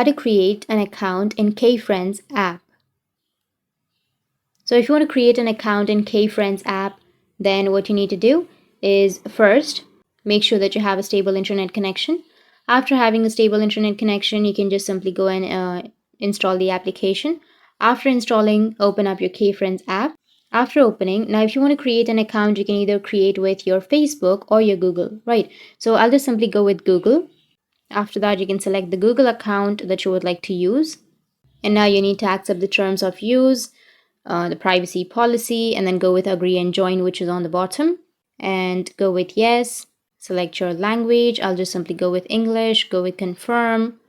how to create an account in KFriends app. So if you want to create an account in KFriends app, then what you need to do is first make sure that you have a stable internet connection. After having a stable internet connection, you can just simply go and install the application. After installing, open up your KFriends app. After opening, now if you want to create an account, you can either create with your Facebook or your Google, right? So I'll just simply go with Google. After that, you can select the Google account that you would like to use. And now you need to accept the terms of use, the privacy policy, and then go with agree and join, which is on the bottom. And go with yes. Select your language. I'll just simply go with English, go with confirm,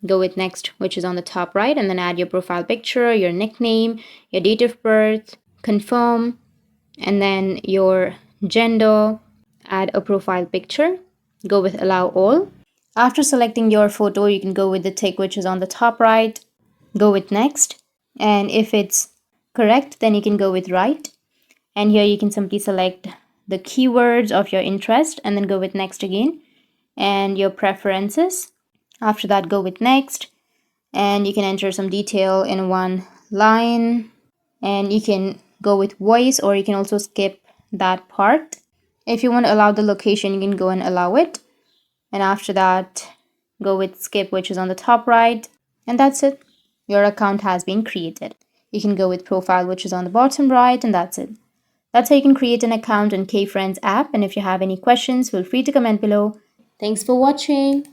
go with next, which is on the top right, and then add your profile picture, your nickname, your date of birth, confirm, and then your gender, add a profile picture, go with allow all. After selecting your photo, you can go with the tick, which is on the top right, go with next, and if it's correct, then you can go with right. And here you can simply select the keywords of your interest and then go with next again, and your preferences. After that, go with next, and you can enter some detail in one line, and you can go with voice, or you can also skip that part. If you want to allow the location, you can go and allow it, and after that, go with skip, which is on the top right, and that's it. Your account has been created. You can go with profile, which is on the bottom right, and that's it. That's how you can create an account in KFriends app, and if you have any questions, feel free to comment below. Thanks for watching.